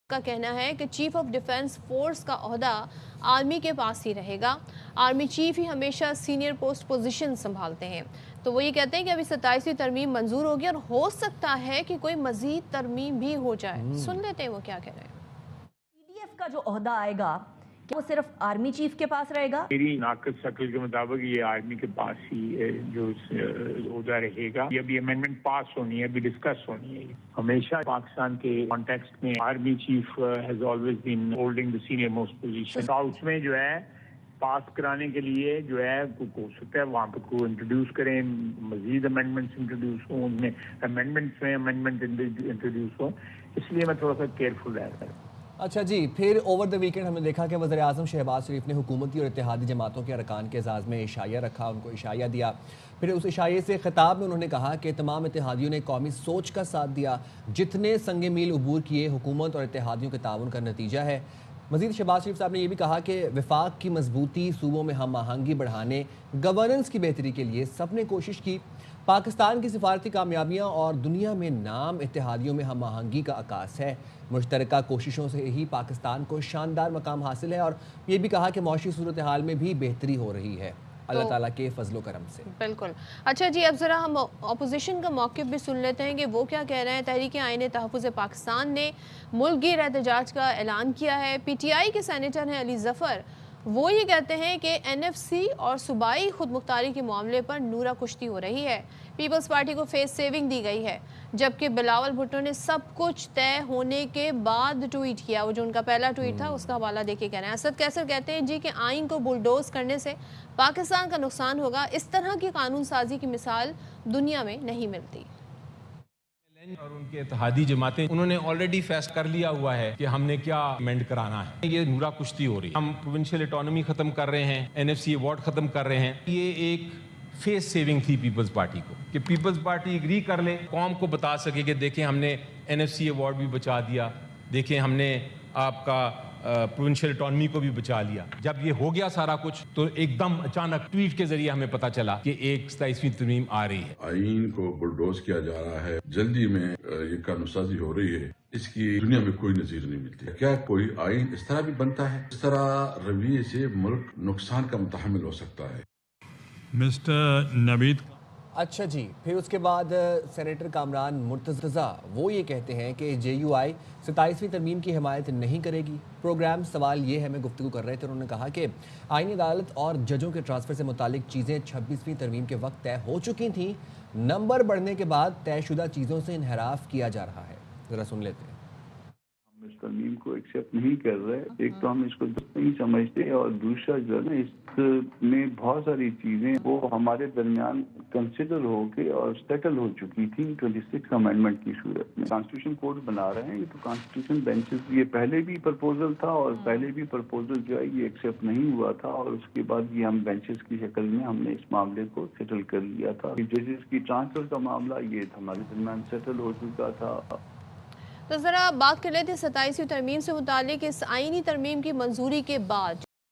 کا کہنا ہے کہ چیف آف ڈیفنس فورس کا عہدہ آرمی کے پاس ہی رہے گا. آرمی چیف ہی ہمیشہ سینئر پوسٹ پوزیشن سنبھالتے ہیں. تو وہ یہ کہتے ہیں کہ ابھی 27ویں ترمیم منظور ہوگی اور ہو سکتا ہے کہ کوئی مزید ترمیم بھی ہو جائے. سن لیتے ہیں وہ کیا کہہ رہے ہیں. PDF کا جو عہدہ آئے گا کہ وہ صرف آرمی چیف کے پاس رہے گا؟ میری ناقص شکل کے مطابق یہ آرمی کے پاس ہی جو عہدہ رہے گا. یہ ابھی امینڈمنٹ پاس ہونی ہے, ابھی ڈسکس ہونی ہے. ہمیشہ پاکستان کے کانٹیکسٹ میں army chief has always been holding the senior most position. اس میں جو ہے پاس کرانے کے لیے جو ہے ہو سکتا ہے وہاں پہ کو انٹروڈیوس کریں, مزید امینڈمنٹس انٹروڈیوس ہوں, ان میں امینڈمنٹس میں امینڈمنٹ انٹروڈیوس ہوں. اس لیے میں تھوڑا سا کیئرفل رہتا ہوں. اچھا جی, پھر اوور دا ویکنڈ ہم نے دیکھا کہ وزیر اعظم شہباز شریف نے حکومتی اور اتحادی جماعتوں کے ارکان کے اعزاز میں عشائیہ رکھا, ان کو عشائیہ دیا. پھر اس عشائیے سے خطاب میں انہوں نے کہا کہ تمام اتحادیوں نے قومی سوچ کا ساتھ دیا, جتنے سنگ میل عبور کیے حکومت اور اتحادیوں کے تعاون کا نتیجہ ہے. مزید شہباز شریف صاحب نے یہ بھی کہا کہ وفاق کی مضبوطی, صوبوں میں ہم آہنگی بڑھانے, گورننس کی بہتری کے لیے سب نے کوشش کی. پاکستان کی سفارتی کامیابیاں اور دنیا میں نام اتحادیوں میں ہم آہنگی کا عکاس ہے. مشترکہ کوششوں سے ہی پاکستان کو شاندار مقام حاصل ہے, اور یہ بھی کہا کہ معاشی صورتحال میں بھی بہتری ہو رہی ہے اللہ تعالیٰ کے فضل و کرم سے. بالکل. اچھا جی, اب ذرا ہم اپوزیشن کا موقف بھی سن لیتے ہیں کہ وہ کیا کہہ رہے ہیں. تحریک آئین تحفظ پاکستان نے ملک گیر احتجاج کا اعلان کیا ہے. PTI کے سینیٹر ہیں علی ظفر, وہ یہ کہتے ہیں کہ NFC اور صوبائی خود مختاری کے معاملے پر نورا کشتی ہو رہی ہے. پیپلز پارٹی کو فیس سیونگ دی گئی ہے, جبکہ بلاول بھٹو نے سب کچھ طے ہونے کے بعد ٹویٹ کیا. وہ جو ان کا پہلا ٹویٹ تھا اس کا حوالہ دے کے کہہ رہے ہیں. اسد کیسر کہتے ہیں جی کہ آئین کو بلڈوز کرنے سے پاکستان کا نقصان ہوگا. اس طرح کی قانون سازی کی مثال دنیا میں نہیں ملتی. اور ان کے اتحادی جماعتیں انہوں نے آلریڈی فیصلہ کر لیا ہوا ہے کہ ہم نے کیا امینڈ کرانا ہے. یہ نورا کشتی ہو رہی ہے. ہم پروونشل اٹانومی ختم کر رہے ہیں, NFC ایوارڈ ختم کر رہے ہیں. یہ ایک فیس سیونگ تھی پیپلز پارٹی کو, کہ پیپلز پارٹی اگری کر لے, قوم کو بتا سکے کہ دیکھیں ہم نے NFC ایوارڈ بھی بچا دیا, دیکھیں ہم نے آپ کا پروونشل اٹانومی کو بھی بچا لیا. جب یہ ہو گیا سارا کچھ تو ایک دم اچانک ٹویٹ کے ذریعے ہمیں پتا چلا کہ ایک 27ویں ترمیم آ رہی ہے. آئین کو بلڈوز کیا جا رہا ہے, جلدی میں یہ قانون سازی ہو رہی ہے. اس کی دنیا میں کوئی نظیر نہیں ملتی. کیا کوئی آئین اس طرح بھی بنتا ہے؟ اس طرح رویے سے ملک نقصان کا متحمل ہو سکتا ہے. مسٹر نوید. اچھا جی, پھر اس کے بعد سینیٹر کامران مرتضی وہ یہ کہتے ہیں کہ JUI 27ویں ترمیم کی حمایت نہیں کرے گی. پروگرام سوال یہ ہے میں گفتگو کر رہے تھے, انہوں نے کہا کہ آئینی عدالت اور ججوں کے ٹرانسفر سے متعلق چیزیں 26ویں ترمیم کے وقت طے ہو چکی تھیں. نمبر بڑھنے کے بعد طے شدہ چیزوں سے انحراف کیا جا رہا ہے. ذرا سن لیتے ہیں. ہم اس ترمیم کو ایکسیپٹ نہیں کر رہے. ایک تو ہم اس کو نہیں سمجھتے, اور دوسرا جو ہے نا اس میں بہت ساری چیزیں وہ ہمارے درمیان کنسیڈر ہو کے اور سیٹل ہو چکی تھی 26 امینڈمنٹ کی صورت میں. کانسٹیٹیوشن کوڈ بنا رہے ہیں تو کانسٹیٹیوشن بینچز, یہ پہلے بھی پرپوزل تھا اور پہلے بھی پرپوزل جو ہے یہ ایکسیپٹ نہیں ہوا تھا, اور اس کے بعد یہ ہم بینچز کی شکل میں ہم نے اس معاملے کو سیٹل کر لیا تھا. ججز کی ٹرانسفر کا معاملہ یہ ہمارے درمیان سیٹل ہو چکا تھا. تو ذرا بات کر لیتے 27ویں ترمیم سے متعلق. اس آئینی ترمیم کی منظوری کے بعد